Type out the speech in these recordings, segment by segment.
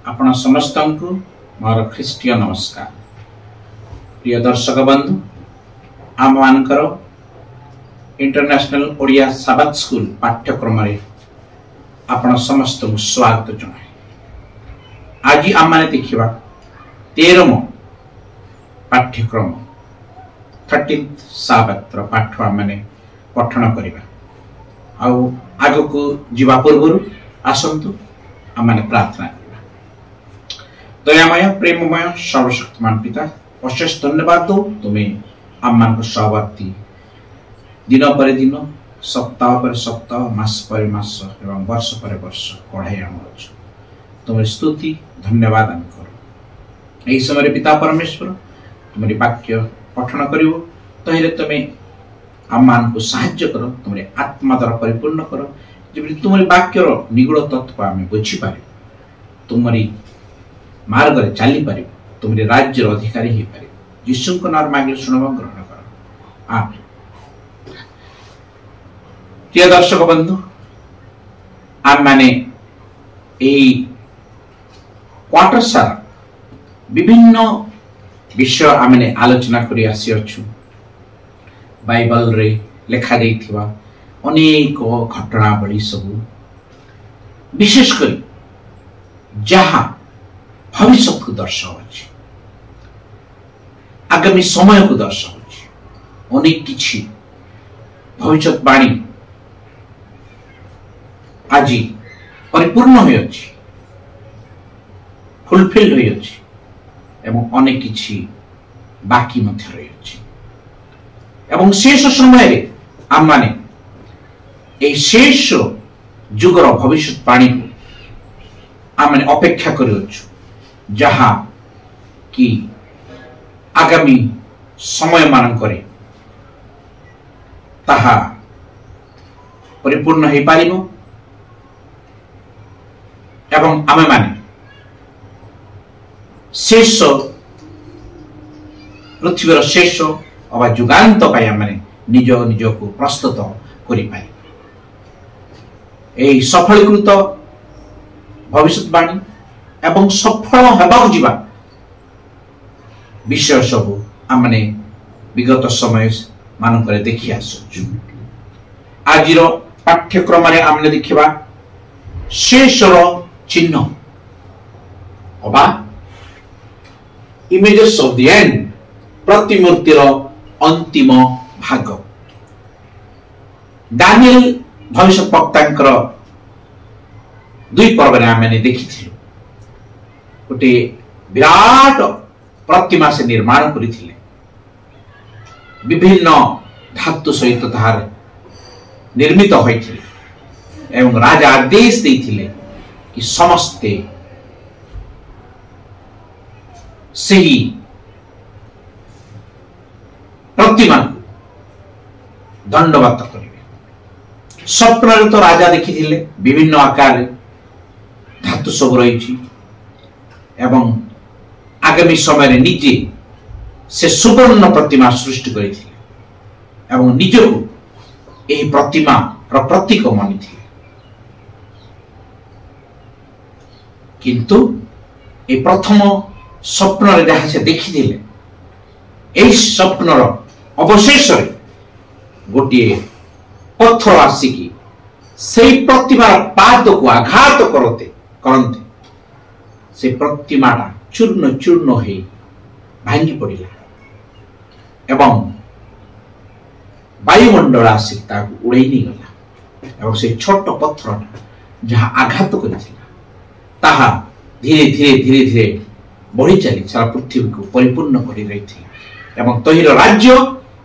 आपण समस्तंकु मोर ख्रीष्टीय नमस्कार। प्रिय दर्शक बंधु, आम मानकर इंटरनेशनल ओडिया साबात स्कूल पाठ्यक्रम रे आपण समस्त स्वागत जनाए। आज आम माने देखिबा 13 पाठ्यक्रम 13th साबात रो पाठ माने पठन करिबा। आउ आगो को जीवा पूर्व आसंतु आम माने प्रार्थना करिबा। दयामय प्रेममय सर्वशक्तिमान पिता, अशेष धन्यवाद दो तुम्हें आम मान सहवर्ती दिन पर दिन, सप्ताह पर सप्ताह, मास पर मास एवं वर्ष पर वर्ष कढ़ाई आनुच। तुम्हारी स्तुति धन्यवाद आम कर। यही समय पिता परमेश्वर तुम्हारी वाक्य पठन कर तुम्हें आम मान को साहाय्य कर, तुम्हारे आत्मा द्वारा परिपूर्ण कर, जब तुम्हारी वाक्यर निगूढ़ तत्व आम बुझीपार, तुम्हारी मार्ग रे चली पार, तुम्हारे राज्य अधिकारी हो पार। यीशु को नाम मांगे शुणव, ग्रहण कर। आमीन। प्रिय दर्शक बंधु, आम माने क्वार्टर सारा विभिन्न विषय आमने आलोचना करी आसी अच्छु। बाइबल रे लेखा देथिबा अनेक घटनावली सब, विशेषकर जहाँ भविष्य को दर्शाऊँ, आगामी समय को दर्शाऊँ। अनेक किछि भविष्यवाणी आज परिपूर्ण हो, फुलफिल हो, अनेक किछि बाकी मध्य रही अछि। एवं शेष समय आम माने ए शेष जुगर भविष्यवाणी को आम माने अपेक्षा करियछु, जहाँ कि आगामी समय मानकरे ताहा परिपूर्ण हो पारिबो एवं आमे माने शेष पृथ्वीर शेष अवा जुगांत पाई आमे निज निज को प्रस्तुत करि पाई। एही सफलीकृत भविष्यवाणी एवं सफल हेबाक जीवा विषय सब आमने विगत समय मानकरे देखि आसु। आजिर पाठ्यक्रम रे आमने देखिबा शेषर चिन्ह अबा इमेजेस ऑफ द एंड, प्रतिमूर्तिर अंतिम भाग। दानिएल भविष्यवक्तांकर दुई पर्व आमने देखिथिलु। गोटे विराट प्रतिमा से निर्माण करथिले, विभिन्न धातु सहित तार निर्मित होइथिले एवं राजा आदेश देथिले कि समस्ते सही प्रतिमा को दंडवत करिवे। स्वप्न तो राजा देखिथिले विभिन्न आकार धातु सब रही एवं आगामी समय रे निजे से सुवर्ण प्रतिमा सृष्टि करथिले एवं निजको एही प्रतिमा र प्रतीक मानिथिले। किंतु ए प्रथम स्वप्न रे जहाँ से देखिथिले, एही स्वप्न र अवशेष रे गोटे पत्थर आसिकी सेही प्रतिमा पाद को आघात करते से प्रतिमाटा चूर्ण चूर्ण हो भांगी पड़ा एवं वायुमंडल आसिक ताकू उड़े नहीं गला एवं से छोट पत्थर जहाँ आघात करता धीरे धीरे धीरे धीरे बढ़ी चली सारा पृथ्वी को परिपूर्ण कर रही थी एवं तहिर राज्य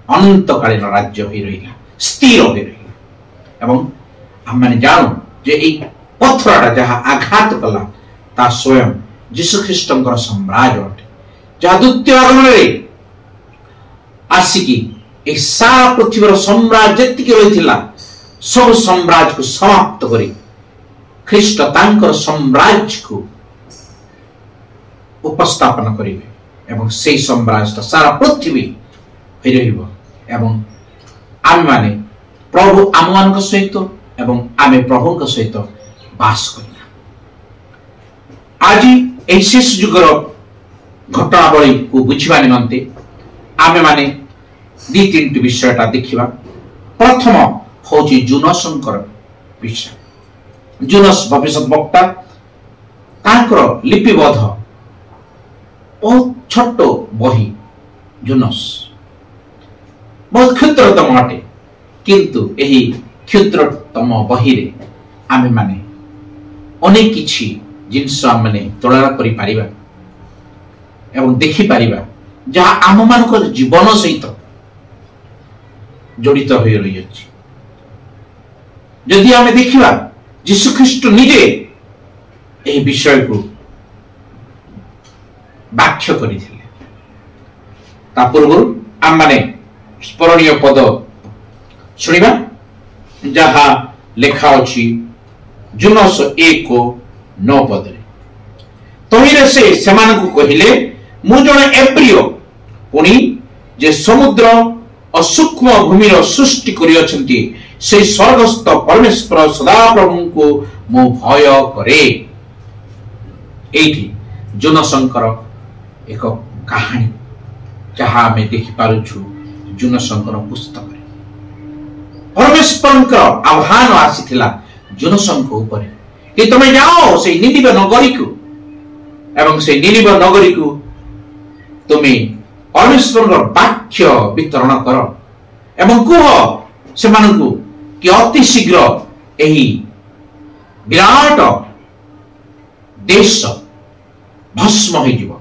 अनंतकालीन राज्य हो रहा, स्थिर हो रहा। एवं हम माने जानो जे एक पत्थरटा जहाँ आघात कला ता स्वयं यीशु ख्रीष्टंकर साम्राज्य अटे, जहाँ द्वितीय आगमन आसिकी ए सारा पृथ्वीर साम्राज्य जतिक रही सब साम्राज्य को समाप्त करी ख्रीष्ट तांकर साम्राज्य को उपस्थापन करिवे एवं से साम्राज्य सारा पृथ्वी हो रहिबो एवं आम माने प्रभु आम मान सहित एवं आमे प्रभु सहित बास करिया। आज यही शेष जुगर घटनावली को बुझा निमंते आमे माने दी तीन विषयटा देखा। प्रथम हूँ जुनसंकर विषय। जुनस भविष्य वक्ता तांकर लिपिबद्ध बहुत छोट बही जुनस बहुत क्षुद्रतम अटे, किंतु यही क्षुद्रतम बही रे आमे माने अनेक किछि जिनस आम माने तुलना करि पारिबा एवं देखि पारिबा जहा आम मानक जीवन सहित जड़ित हो रही अछि। यदि आमे देखिबा यीशु ख्रीष्ट निजे एही विषय को व्याख्या करिथिले। ता पूर्व आम माने स्मरणीय पद शुणिबा जहा लेखा अछि जुनस 1:9 पदरे। तहिरे से सेमानकु कहिले मु जणे एप्रिय पुणी जे समुद्र और सूक्ष्म भूमिर सृष्टि करि अछंती से स्वर्गस्थ परमेश्वर सदाप्रभु को मु भय करे। एठी जुनसंकर एक कहानी जहा हमें देखि पारुछु जुनसंकर पुस्तक परमेश्वर आह्वान आसीथिला जुनसंक ऊपर कि तुम जाओ से निनिवे नगरी को एवं से निनिवे नगरी को तुम्हें परमेश्वर वाक्य वितरण कर एवं कह से कि अति शीघ्र यही विराट देश भस्म हो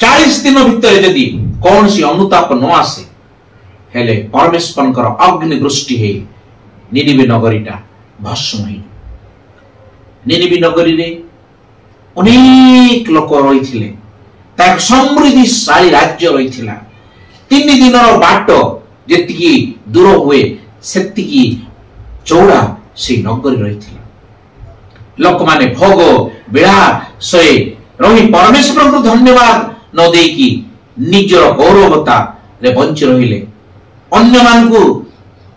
40 दिन भितर यदि कौन सी अनुताप न आसे हेले परमेश्वर अग्नि वृष्टि है निनिवे नगरीटा भस्म हो। निनिवे नगरी रे अनेक लोक रही समृद्धिशाली राज्य रही 3 दिन बाट जी दूर हुए से चौड़ा से नगरी रही लोक माने भोग विलास रही परमेश्वर को धन्यवाद न देकी निजर गौरवता रे बंची रहिले अन्य मान को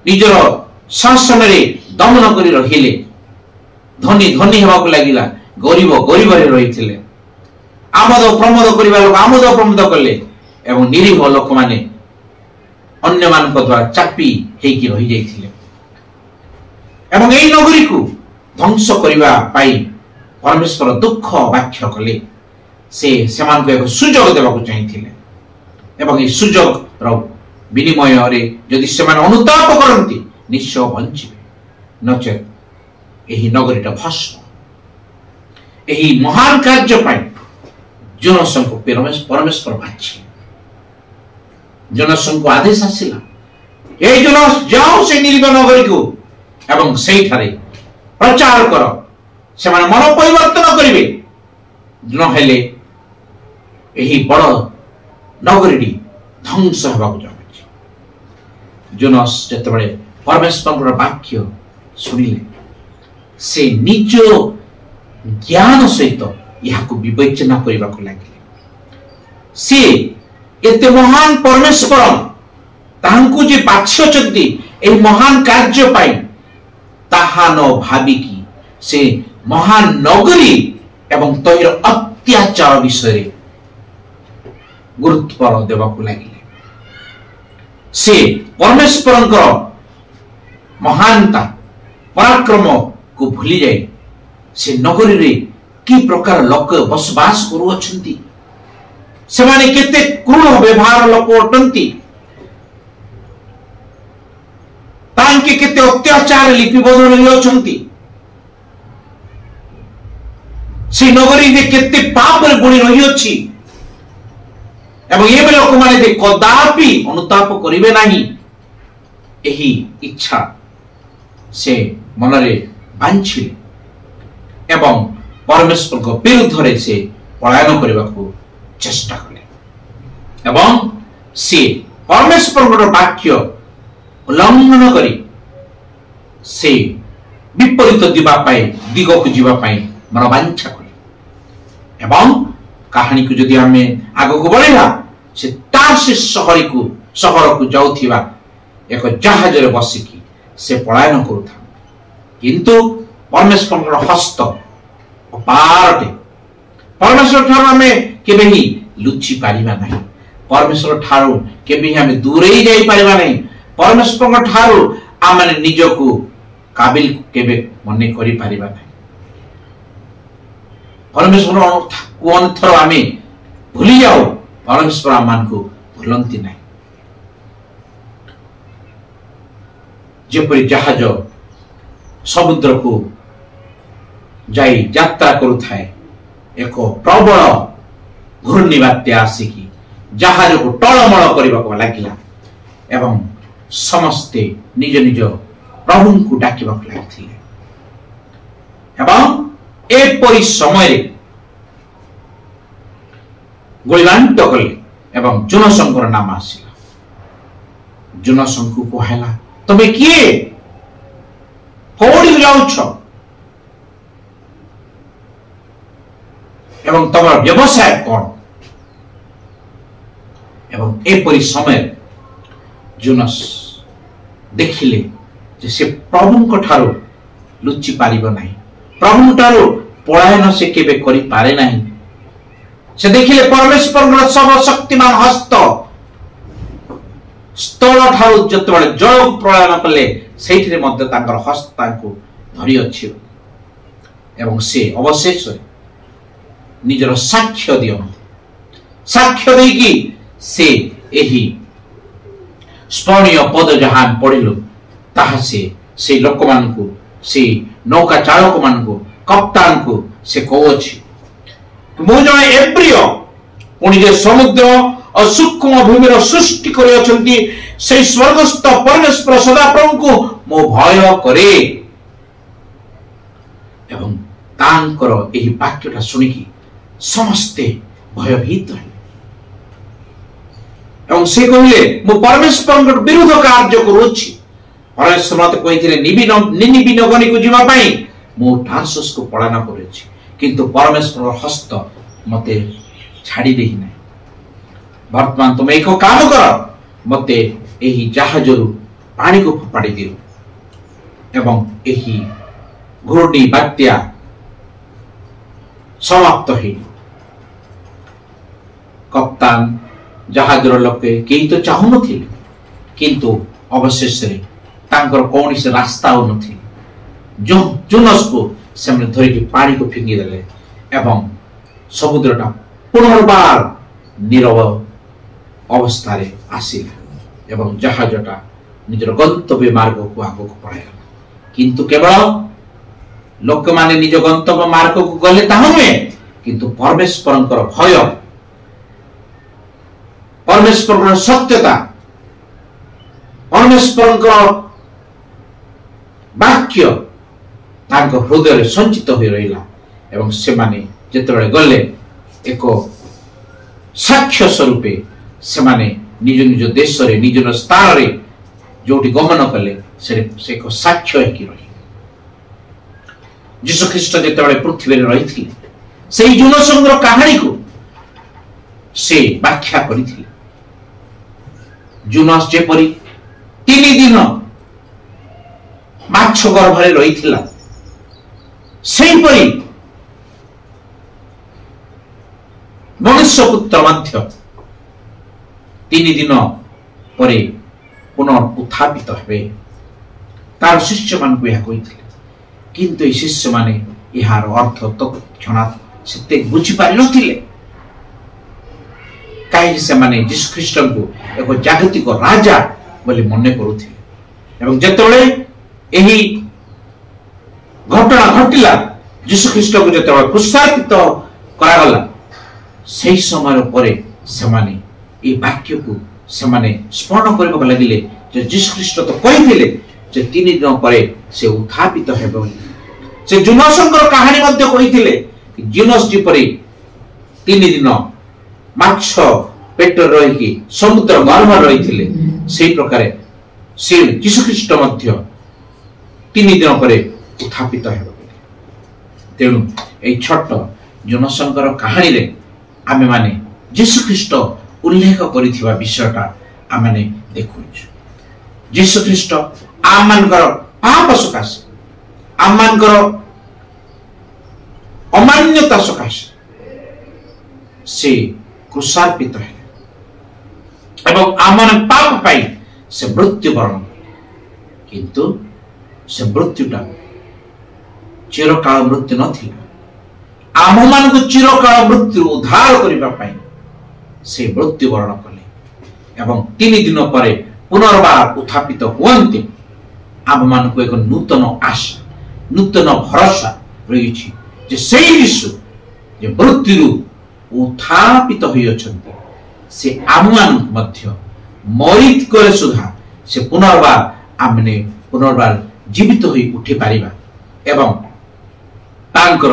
निजर शासन रे दमन करी रहिले धनी धनी हेबा को लागिला गरीब गरीब रे रहिथिले आमोद प्रमोद करिबा लोक आमोद प्रमोद कले एवं निरीह लोक माने अन्य मान को द्वारा चापी हेकी रहि जाइथिले एवं एई नगरी को ध्वंस करिबा पाई परमेश्वर दुख व्याख्या कले से सेमान को एक सुजोग देबा को चाहिथिले एवं ए सुजोग रो विनिमय रे यदि सेमान अनुताप करंती निश्चय बंचिबे नचेत एही नगरीटा भस्म। एही महान कार्य पाई जुनसंक परमेश्वर बाछि जुनसंक आदेश आसिला ए जुनस जाओ से निनिवे नगरी को एवं सेही थारे प्रचार कर से मन परिवर्तन करिवे न हेले एही बड़ नगरीटी ध्वंस हेबाकु जाउछि। जुनस जतबेले परमेश्वर वाक्य सुनिले से निज ज्ञान सहित यहां विवेचना करने को लगे सी एते महान परमेश्वर तांकु जे बाछियछंती ए महान कार्य पाई ताहा न भाबिकी से महान नगरी एवं तहिर अत्याचार विषय गुरुत्व देवा को लगे से परमेश्वर महानता पराक्रम को भूली जाए से नगरी रे कि प्रकार लोक बसवास करुअछंती से माने केते क्रूर व्यवहार लोक अटंती तांके केते अत्याचार लिपिबद्ध रही अछंती से नगरी रे केते पाप रे बुणी रही अछि एवं ये लोक माने दे कदापि अनुताप करिवे नाही एही इच्छा से मनरे बांछिले एवं परमेश्वर को विरुद्ध रे से पलायन करबा को चेष्टा कले एवं से परमेश्वर वाक्य उल्लंघन करी से विपरीत दिग को जीवा मन वांछा कले एवं कहानी को जदि आमे आगो को बढ़िला से तार्सिस शहर को जाउथिबा एक जहाज रे बसिकी से पलायन करूथा किंतु परमेश्वर हस्त अपारटे परमेश्वर ठारू आमे केबे ही लुचि पारिबा नहीं परमेश्वर ठारू केबे ही आमे दूरेई जाई पारिबा नहीं परमेश्वर ठारू आमे निजको काबिल केबे मने करि पारिबा नहीं परमेश्वर को अनथर आमे भूली जाओ परमेश्वर आमान को भूलंती नहीं जेपरि जहाज समुद्र को जाई यात्रा करुथाए एक प्रबल घूर्णी बात्या आसिकी जहाज को टलमल करने लगिला एवं समस्ते निज निज प्रभु को डाकिबा लगिथिले एवं एपरि समय गोलिबांट कले एवं जुनसंकर नाम आसिला जुनसंकु कहला तमे किए कोडी जाउछ एवं तमर व्यवसाय कौन एवं एपरि समय जुनस देखिले जे से प्रभु को ठारो लुचि पारिबो नाही प्रभु ठारो पलायन से केबे करि पारे नाही से देखिले परमेश्वर सर्वशक्तिमान हस्त स्थल ठारू जतबेले जल प्रलयन कले सेठिरे मध्य तांकर हस्त तांको धरि अछि एवं से अवशेष निजर साक्ष्य दियो साक्ष्य देकी से एही स्मरणीय पद जहां पढ़िलु ताहा से लोकमान को से नौका चालक मान को कप्तान को से कहछि मो जने एप्रिय पुनि जे समुद्र और सूक्ष्म भूमिर सृष्टि करि अछंती से स्वर्गस्थ परमेश्वर सदा प्रभु को मो भय करे एवं तांकर एही वाक्यटा सुनिकी समस्ते भयभीत एवं से कहले मो परमेश्वर विरुद्ध कार्य करूछि परमेश्वर मते कहिथिले निनिबी नगरी को जीवा पई मो टार्सस को पलायन करूछि किंतु परमेश्वर हस्त मते छाड़ी देहि नै वर्तमान तुम एक काम कर मते एही जहाजरु पानी को फपाड़ी दियो एवं एही घूर्णी बात्या समाप्त हे कप्तान जहाजर लोके केही तो चाहू नथिले किंतु अवशेष रे तांकर कोनोसी रास्ता हो नथि जो जुनस को सेमने धरि के पानी को फिंगी देले एवं समुद्रटा पुनर्बार नीरव अवस्था रे आसिला एवं जहाजटा निजर गंतव्य मार्ग को आगो को पळाइला किंतु केवल लोक माने निज गंतव्य मार्ग को गले ताहु नुहे किंतु परमेश्वरंकर भय परमेश्वरंकर सत्यता परमेश्वरंकर वाक्य तांको हृदय रे संचित होई रहिला एवं से माने जेतबेले गले एक साक्ष्य स्वरूपे से माने निज निज देश रे निज स्थान रे जोटी गमन कले से एक साक्ष्य है कि रही यीशु ख्रीष्ट जेतबेले पृथ्वी रे रहिथिले सेही जुनसंग्र कहानी को से व्याख्या करिथिले जुनस जेपरि 3 दिन माछ गर्भ रे रहिथिला सेही परि मनुष्य पुत्र मध्य 3 दिन परे पुनः उत्थापित हेबे तार शिष्य मान को यह कहिथिले किंतु शिष्य माने यार अर्थ तो क्षणात सेते बुझी पारि नथिले काहे से माने यीशु ख्रीष्ट को एक जागतिक राजा बोली मने करूथिले एवं जेतबेले एही घटना घटिला यीशु ख्रीष्ट को जेतबेले क्रूसायित करा गला सही समय परे से माने ए वाक्य को से माने स्मरण करबा लागिले जे यीशु ख्रीष्ट तो कहिथिले जे 3 दिन परे से उत्थापित हेबो से जुनसंकर कहानी मध्य कहिथिले जुनस जी परे 3 दिन माछ पेट रही कि समुद्र गर्भ रहिथिले सेही प्रकार से यीशु ख्रीष्ट मध्य 3 दिन परे उत्थापित हेबो तेणु ए छोट जुनसंकर कहानी रे आमे माने यीशु ख्रीष्ट उल्लेख करिथिबा विषयटा आमे देखु यीशु ख्रीष्ट आमानकर पाप सकाशे आमानकर अमान्यता सकाशे से क्रूसार्पित है एवं आमन पाप पाई से मृत्युवरण किंतु से मृत्युटा चिरकाल मृत्यु नथिला आम मान को चिरकाल मृत्यु उद्धार करबा पाई से मृत्युवरण कले एवं 3 दिन पर पुनर्बार उत्थापित हुअन्ते आम मान को एक नूतन आशा नूतन भरोसा रही जे सेई यीशु जे मृत्यु उत्थापित होई अछन्ते से आम मान मध्य मरित करे सुधा से पुनर्बार आमने पुनर्बार जीवित होई उठी पारिबा एवं तांकर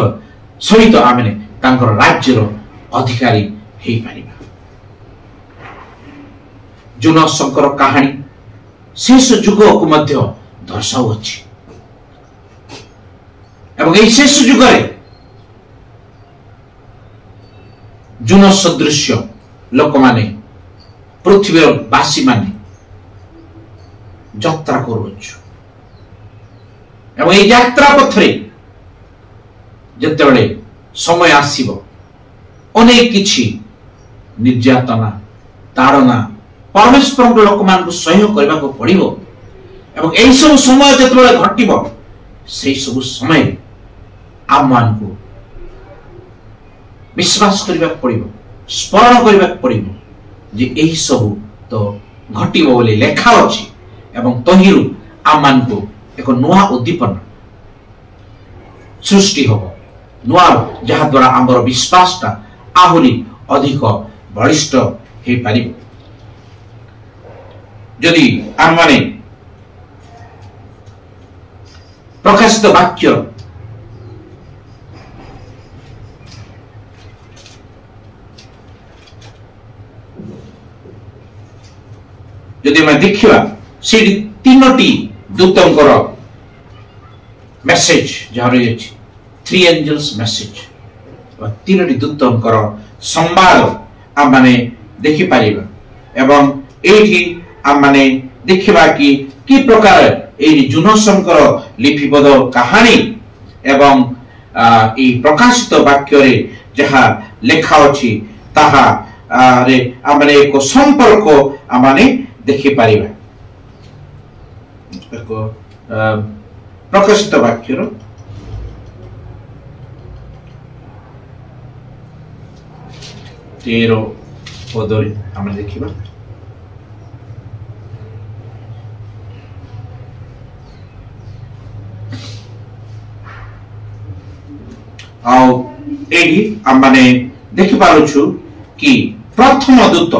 सहित आमने तांकर राज्यर अधिकारी हेई पारिबा। जोनास शंकर कहानी शेष युग को मध्य दर्शाउ अछि एवं एई शेष युगरे जोनास सदृश लोक माने पृथ्वीर बासी माने यात्रा करूछु एवं एई यात्रा पथरे जेतेबेले समय आसीबो अनेक किछि निर्यातना ताड़ना परमेश्वर लोक मान को सह्य करबा को पड़िबो एवं एई सब समय जेतेबेले घटिबो सेई सब समय आम मान को विश्वास करबा पड़िबो स्मरण करबा पड़िबो जे एही सब तो घटिबो बोली लेखा अछि एवं तहिरु आम मान को एक नुआ उद्दीपना सृष्टि होबो नुआ जहा द्वारा आमर विश्वासटा आहुरी अधिक बलिष्ठ हे पारिबो। यदि आम माने प्रकाशित वाक्य यदि मैं देखिबा से 3टी दूतंकर मेसेज जहाँ रही अछि 3 एंजल्स मेसेज 3टी दूतंकर संवाद आम माने देखि पारिबा एवं एठी आम माने देखिबा कि प्रकार एई जुनसंकर लिपिबद्ध कहानी एवं ई प्रकाशित वाक्य रे जहाँ लेखा अछि ताहा रे आम माने एक संपर्क आम माने देखि पारिबा। प्रकाशित वाक्य 13 पदरे आम देखिबा आम माने देखि पारुछु कि प्रथम दूत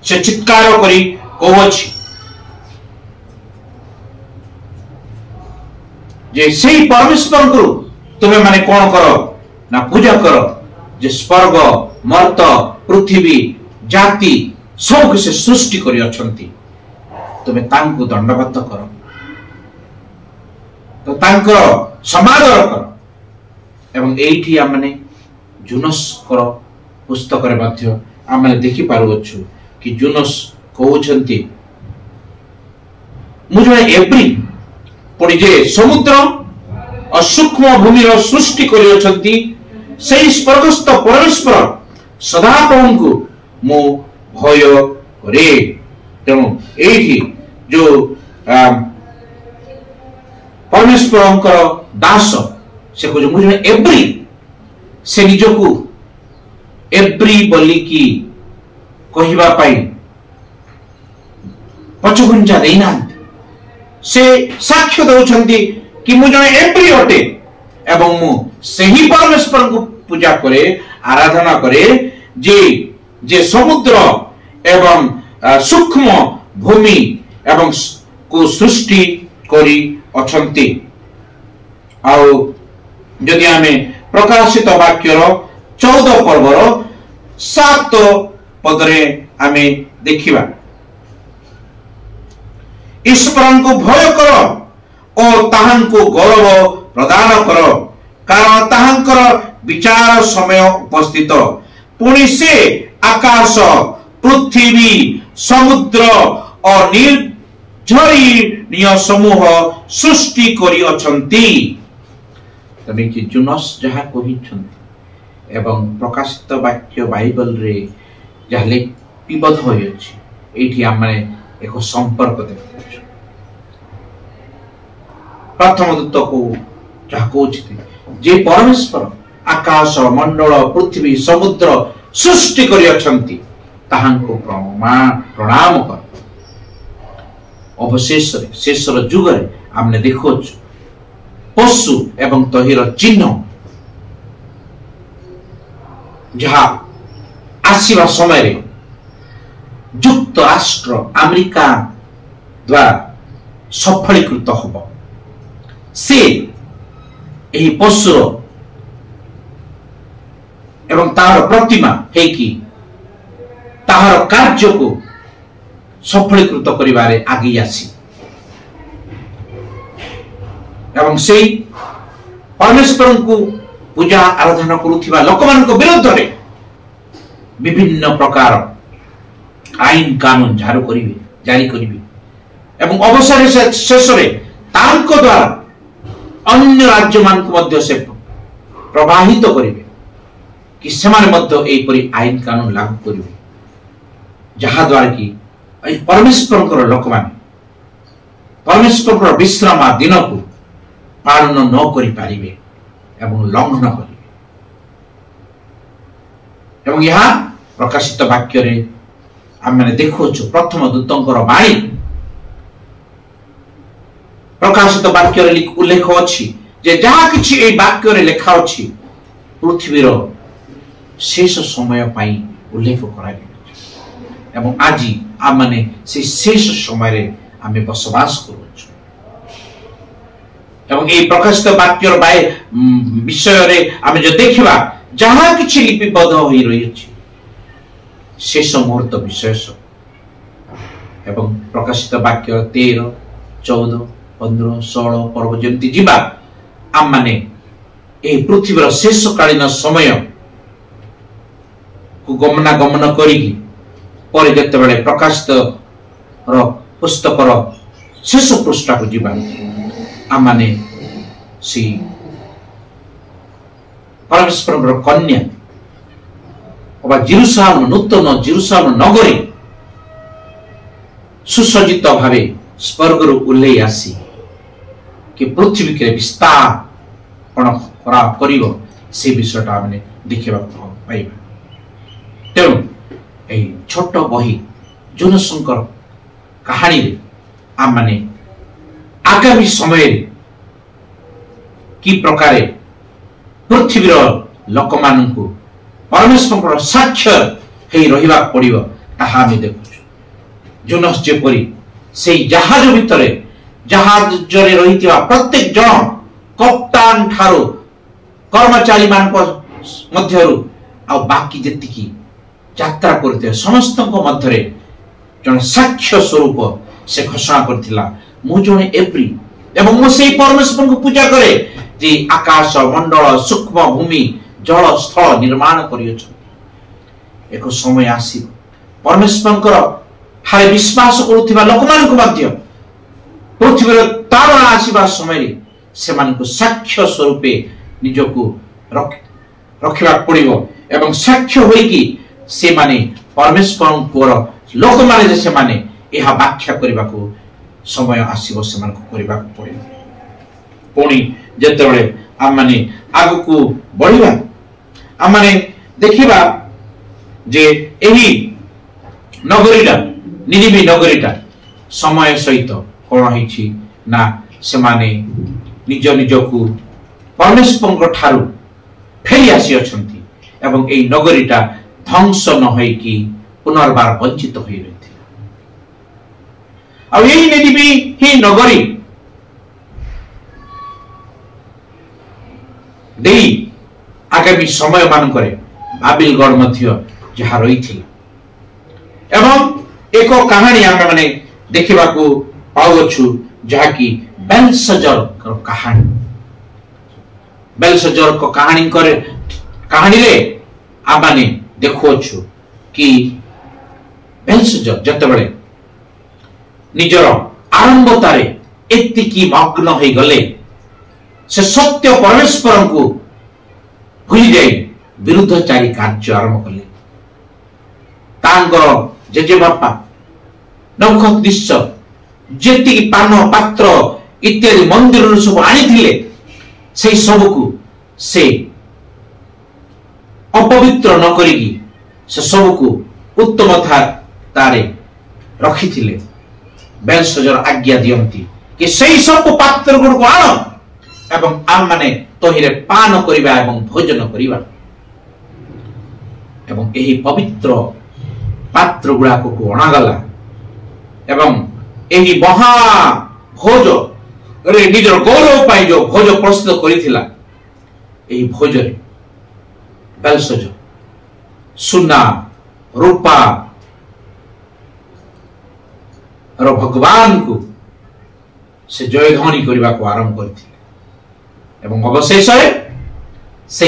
से चित्कार करी कहउछि जे सेई परमेश्वर को तुमे माने कोन करो ना पूजा करो जे स्वर्ग मर्त पृथ्वी जाति सब से सृष्टि करी अछंती तुमे तांको दंडवत करो तो तांको समादर करो एवं एठी आमने जुनस कर पुस्तक रे मध्य आमने देखि पारुछु कि जुनस कहउछंती मुझे एप्री पड़ी जे समुद्र और सूक्ष्म भूमि सृष्टि करि अछंती सेई स्वर्गस्थ परमेश्वर सदाप्रभु को मो भय करे तेणु एठी जो परमेश्वरंकर दास से को मुझे एव्री से निजको एव्री बोली की कहिबा पाई पछगुंजा देना से साक्ष्य दउछंती कि मु जने एव्री अटे एवं मु सही परमेश्वर को पूजा करे आराधना करे जे समुद्र एवं सूक्ष्म भूमि एवं को सृष्टि करी अछंती। आउ यदि हमें प्रकाशित वाक्यर 14 पर्वर 7 पदरे आमे देखिबा ईश्वर को भय करो और ताहां को गौरव प्रदान करो कारण ताहांकर विचार समय उपस्थित पुणी से आकाश पृथ्वी समुद्र और निर्झरीय समूह सृष्टि करी अछंती। तमे कि जुनस जहा कहिछन्ति एवं प्रकाशित वाक्य बाइबल रे जहा लिपिबद्ध होय अछि एठी आमे एक संपर्क देखु। प्रथम दूत को जहा कहउछि जे परमेश्वर आकाश मंडल पृथ्वी समुद्र सृष्टि करि अछन्ति ताहांको प्रणाम कर। अवशेष शेषर जुग आमने देखुच पशु एवं तहिर चिन्ह जहाँ आसीबा समय युक्त राष्ट्र अमेरिका द्वारा सफलीकृत होब। से एही पशुर एवं तार प्रतिमा है कि तार कार्य को सफलीकृत करिबारे आगे आसी एवं से परमेश्वर को पूजा आराधना करुथिबा लोकमानक विरुद्ध रे विभिन्न प्रकार आईन कानून जारी करिवे एवं अवसर शेष रे तांको द्वारा अन्य राज्य मान को मध्य से प्रवाहित करिवे कि सेमाने मध्य एपरि आईन कानून लागू करिवे जहा द्वारा कि परमेश्वर लोक मान परमेश्वर विश्राम दिन को पालन न करि पारिबे एवं लंघन करिवे। एवं यहाँ प्रकाशित वाक्य रे आमे देखुछु प्रथम दूतंकर वाणी प्रकाशित वाक्य रे उल्लेख अछि जे जहा किछि ए वाक्य रे लेखा अछि पृथ्वीर शेष समय पाई उल्लेख करा गेल एवं आज आमने से शेष समय रे आमे बसवास करूछु एवं ए प्रकाशित वाक्य विषय रे आमे जो देखिबा जहा किछि लिपिबद्ध होई रही अछि शेष मुहूर्त विषय सब एवं प्रकाशित वाक्य 13 14 15 16 पर्व जंती जीवा आम माने ए पृथ्वीर शेष कालीन समय को गमनागमन करी पर जेतेबेले प्रकाशित पुस्तक शेष पृष्ठ को जीवा आम माने सी परमेश्वर कन्या अबा जेरुसालेम नूतन जेरुसालेम नगरी सुसज्जित भावे स्वर्गर उल्लेई आसी कि पृथ्वी के विस्तार करा करिवो से विषयटा हमने देखिबा पाइबा। तेणु ए छोट बही जनशंकर कहानी रे आम माने आगामी समय कि प्रकारे पृथ्वीर लोक मानकु परमेश्वर साक्षर हेई रहिबा पड़िबो ताहा आमे देखुछु। जोनस जेपरि से जहाज भितरे जहाज जरे रहितिबा प्रत्येक जन कप्तान ठारो कर्मचारी मानक मध्यरु आ बाकी जेतिकी यात्रा करते समस्त मध्यरे जन साक्ष्य स्वरूप से घोषणा करथिला मु जने एप्री एवं मु सेई परमेश्वर को पूजा करे जे आकाश मंडल सूक्ष्म भूमि जल स्थल निर्माण करियछ। एक समय आसी परमेश्वर हारे विश्वास करुथिबा लोकमान को मध्य पृथ्वीर तारा आसीबा समय रे सेमान को साक्ष्य स्वरूपे निजको रखिबा पड़िबो एवं साक्ष्य होई कि से माने परमेश्वर को लोक माने जे से माने एहा व्याख्या करबा को समय आसीबो सेमान को करबा पड़िबो। पुणी जेतेबेले आम माने आगु को बढ़िबा आम माने देखिबा जे एही नगरीटा निनिबी नगरीटा समय सहित कोन हिछि ना से माने निज निज को परमेश्वर ठारू फेरी आसी अछंती एवं एही नगरीटा ध्वंस न होई कि पुनर्बार वंचित होई रहिथिला। आ एही निनिबी ही नगरी देई आगामी समय मान करे बाबिलगढ़ मध्य जहा रही एवं एक कहानी आम माने देखा पाउछु जहा कि बेलशजर कहानी बेलशजर को कहानी करे कहानी रे आम माने देखुछु कि बेलशजर जतेबेले निजर आरंभतारे एतिकी मग्न हो गले से सत्य परमेश्वर को भूली जाए विरुद्धचारी कार्य आरंभ कले। तांकर जेजे बापा नबुकदनेस्सर जेति पान पात्र इत्यादि मंदिर सब आनी से सबको से अपवित्र न करिकी से सबको उत्तम तारे रखी थिले। बेलशजर आज्ञा दियंती कि सही सब पात्र गुड़ को आण एवं आम माने तहिरे पान करिबा एवं भोजन करिबा एवं एही पवित्र पात्र गुड़ा को अणागला एवं एही महा भोज रे निजर गौरव पाई जो भोज प्रस्तुत करिथिला एही भोज रे बेलशजर सुना रूपा रो भगवान को से जयध्वनि करने को आरंभ करथिले एवं अवशेष से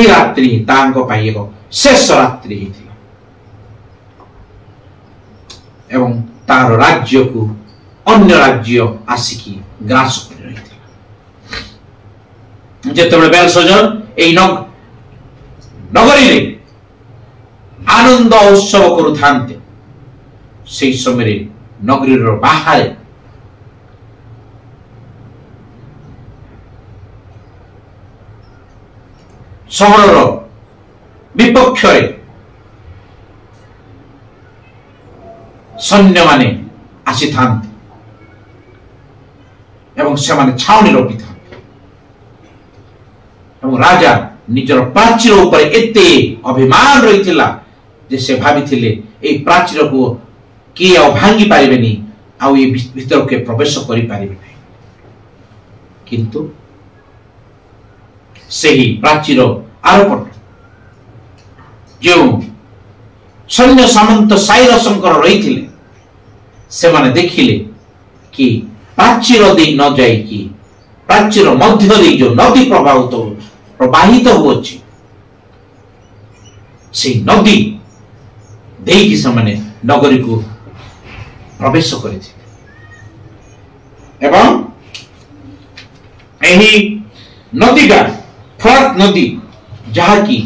रात्रि तांको पाई एक शेष रात्रि हिथिला एवं तार राज्य को अन्य राज्य आसिकी ग्रास कर रहिथिला। जेतेबेले बेलशजर एई नगरी रे आनंद उत्सव करुथान्ते से समय नगरी बाहर सहर विपक्ष सैन्य माने आसी थांते एवं से माने छावनी रखी था एवं राजा निजर प्राचीर ऊपर एते अभिमान रही जे से भाभी ए प्राचीर को किए भांगी पारिबेनी आउ ये भीतर के प्रवेश करि पारिबे नहीं किंतु सही प्राचीर आरोप जो सैन्य सामंत साइरसंकर रही थिले से माने देखिले कि प्राचीर दे न जाई कि प्राचीर मध्य दे जो नदी प्रवाहित होछि से नदी देई कि समाने नगरी को प्रवेश करिथिले एवं एही नदीटा फरात नदी जहा कि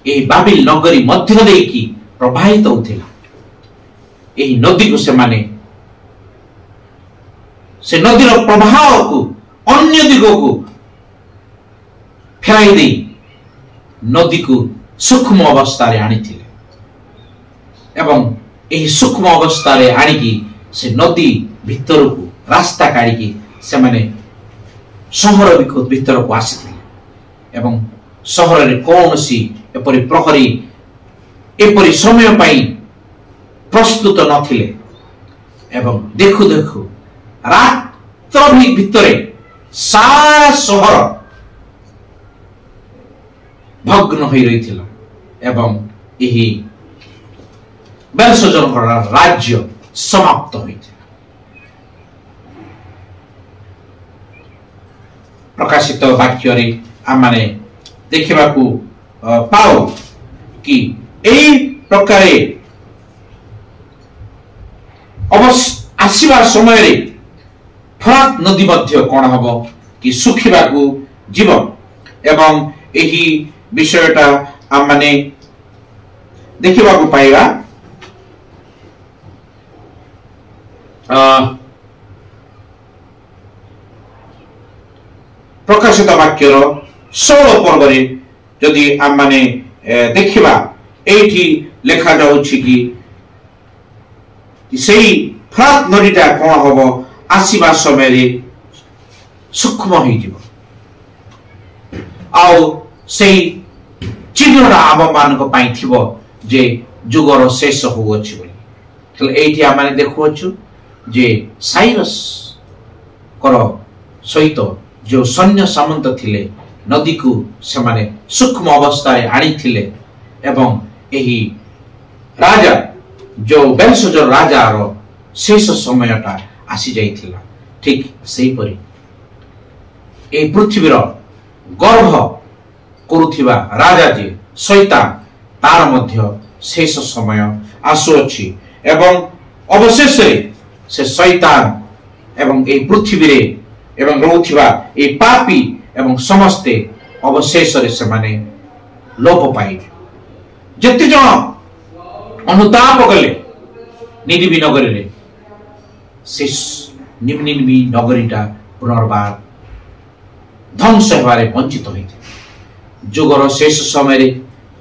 एही बाबिल नगरी मध्य दे कि प्रवाहित होथिला एही नदी को से नदीर प्रभाव को अन्य दिगों को फेराई दे नदी को सूक्ष्म अवस्था रे आनी थिले एवं एही सूक्ष्म अवस्था रे आनी से नदी भीतर को रास्ता काढ़ी से माने सहर भीतर को आसी एवं सहर रे कौन सी एपरी प्रहरी एपरी समय पाई प्रस्तुत नथिले एवं देखु देखु रात्र भीतर सारा सहर भग्न हो रही थिला एवं यही बेलशजर राज्य समाप्त होइथिला। प्रकाशित वाक्य रे आमाने देखिबा को पाओ कि एई प्रकारे आसीबा समय रे फरात नदी मध्य कोन हबो कि सुखिबा को जीव एवं एही विषयटा आमाने देखिबा को पाइबा प्रकाशित वाक्यर 16 पर्व रे जदि आम माने देखिबा एठी लेखा जाउछि कि सेही फरात नदीटा कोन हबो आसीबा समय रे सूक्ष्म होई जिवो आउ सेही चिन्हटा आम मान को पाई थिबो जे जुगर शेष होउछि बोली तले एठी आम माने देखुछु जे साइरस कर सहित जो सैन्य सामंत थिले नदी को से माने सूक्ष्म अवस्था आनी थिले एवं एही राजा जो बेलशजर राजा रो शेष समयटा आसी जाइथिला ठीक सेही परि ए पृथ्वीर गर्भ करुथिबा राजा जे शैतान तार मध्य शेष समय आसुअछि एवं अवशेष से शैतान एवं ए पृथ्वी रे एवं रोथिबा ए पापी एवं समस्ते अवशेष रे से माने लोप पाइबे। जति जन अनुताप कले निनिबी नगरी रे से निनिबी नगरीटा पुनर्बार ध्वंस हेबारे वंचित होइते। जुगर शेष समय रे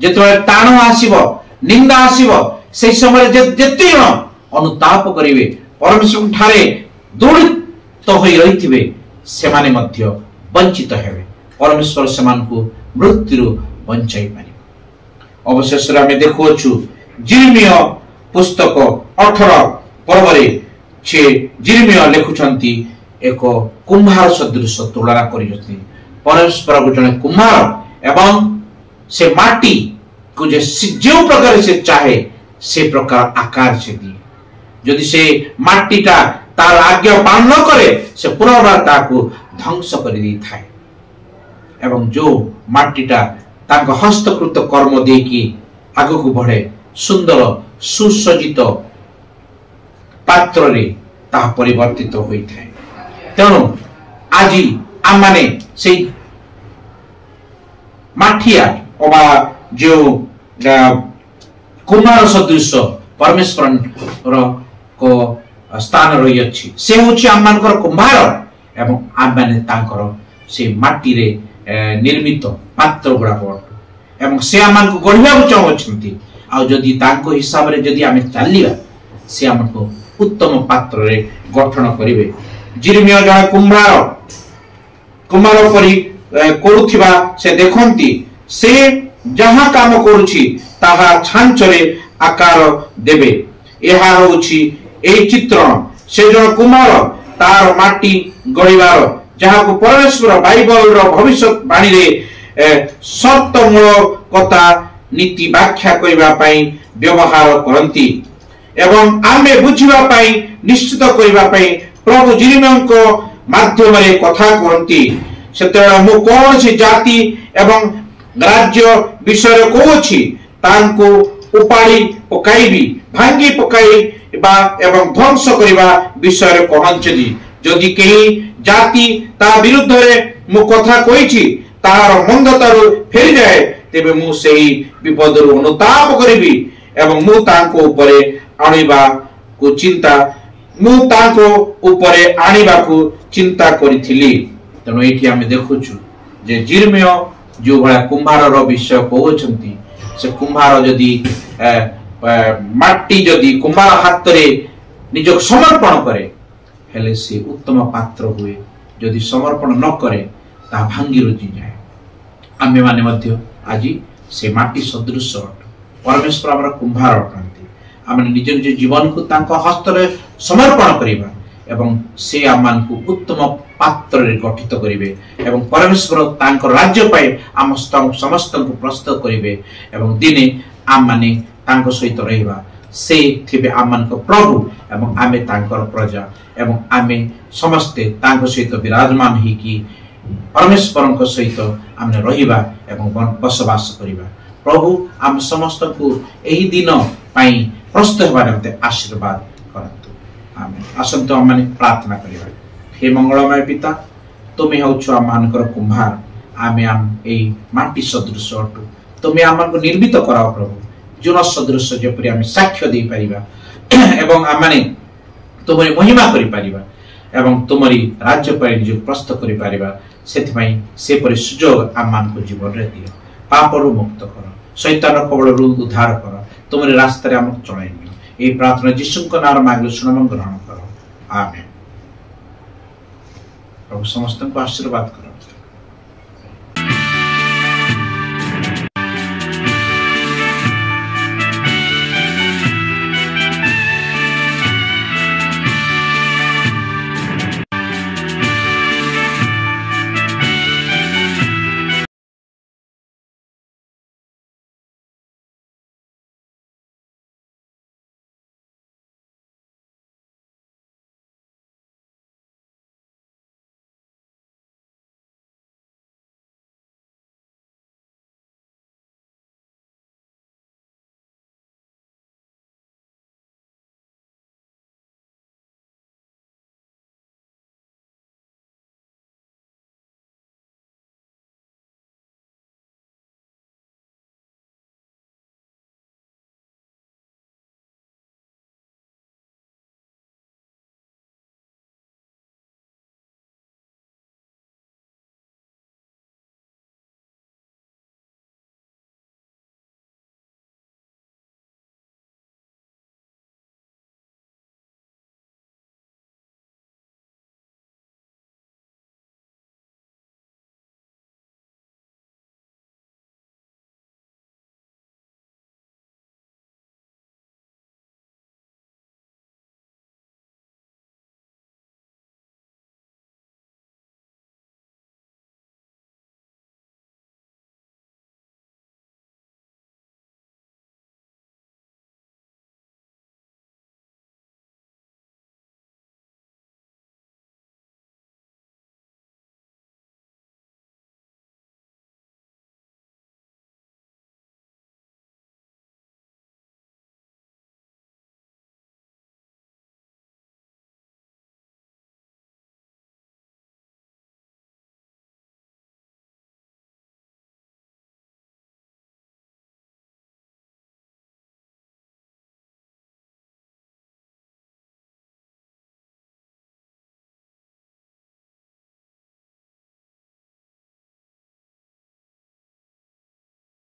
जेतबे ताण आसीबो निंदा आसीबो से समय जति अनुताप करिवे परमेश्वर ठारे दृढ़ होई रहिथिबे से माने मध्य वंचित हेबे। परमेश्वर समान को मृत्यु बंचाई पारे। अवशेष रे आमे देखुछु जिर्मिया पुस्तक 18 पर्व रे छे जिर्मिया लेखुछंती एक कुम्हार सदृश तुलना करियथि। परमेश्वर को जने कुम्हार एवं से माटी को जो प्रकार से चाहे से प्रकार आकार से दिए। यदि से माटीटा तार आज्ञा पालन न करे से पुनर्बार ताको ध्वंस कर दी थाए। एवं जो माटीटा तांको हस्तकृत कर्म देकी आगो को बढ़े सुंदर सुसज्जित पात्र रे ता परिवर्तित होई थाए। तेणु आज आम माने से माठिया अबा जो कुम्हार सदृश परमेश्वर को स्थान रही अछि से होछि आम मानकर कुम्हार एवं आम माने तांकर से माटी रे निर्मित पात्र गुड़ा एवं से आम को गढ़िया चाहछंती। आ जदि तांको हिसाब रे जदि आमे चालिबा से हमको उत्तम पात्र रे गठन करिवे। जिर्मिया जण कुम्हार परि करुथिबा से देखंती से जहां काम करूछि ताहा छांचरे आकार देबे। एहा होछि ए चित्रण से जण कुम्हार तार माटी गढ़िबार जहां को परमेश्वर बाइबल रो भविष्यवाणी रे सत्यमूलकता नीति व्याख्या करबा पई व्यवहार करंती एवं आमे बुझिबा पई निश्चित करबा पई प्रभु जिर्मियाको माध्यम रे कथा करंती। सेते मु कोन से जाति एवं राज्य विषय कोछि तांको उपाड़ी पकाइबी भांगी पकाई बा एवं ध्वंस करबा विषय कहंचली। जदि केही जाति ता विरुद्ध रे मु कथा कहिछि तार मंदतारु फेरि जाए तेबे मु सेही विपदरु अनुताप करिबी एवं मु तांको ऊपरे आनिबा को चिंता करिथिली। तेणु एठी आमे देखुछु जे जिर्मिया जो भला कुम्हार रो विषय कहउछंती से कुम्हार जदि माटी जदि कुम्हार हाथ रे निज समर्पण करे हेले से उत्तम पात्र हुए। जदि समर्पण न करे ता भांगी रुजी जाए। आमे माने मध्य आज से माटी सदृश परमेश्वर हमर कुम्हार अटंती। आमे निज निज जीवन को तांको हस्त रे समर्पण करिबा एवं से आमान को उत्तम पात्र रे गठित करिवे एवं परमेश्वर तांको राज्य पाए आम समस्त को प्रस्तुत करिवे एवं दिने आम माने तांको सहित रहिबा से थिबे आमान को प्रभु एवं आमे तांकर प्रजा एवं आमे समस्त तांको सहित विराजमान ही कि परमेश्वर को सहित आमे रहिबा एवं बसवास करिबा। प्रभु आम समस्त को एही दिन पाई प्रस्तुत हेबार मते आशीर्वाद करंतु। आमेन। आसंतो आमे प्रार्थना करिबा। हे मंगलमय पिता तुमे होछु आम मानकर कुम्हार आमे आम एई माटी सदृश अटु तुमे आमको निर्मित कराओ प्रभु जुन सदृश जेपरि आमे साक्ष्य दे परिबा एवं आमाने तुमरी महिमा करि परिबा एवं तुमरी राज्य पर निज प्रस्तुत करि परिबा सेति पई से परि सुजोग आम मानको जीवन रे दियो। पापरु मुक्त कर शैतान कबळरु उद्धार कर तुमरे रास्ता रे हमक चलाइबी। ए प्रार्थना यीशु को नाम मांगलो सुनम ग्रहण करो। आमेन। प्रभु समस्त को आशीर्वाद करो।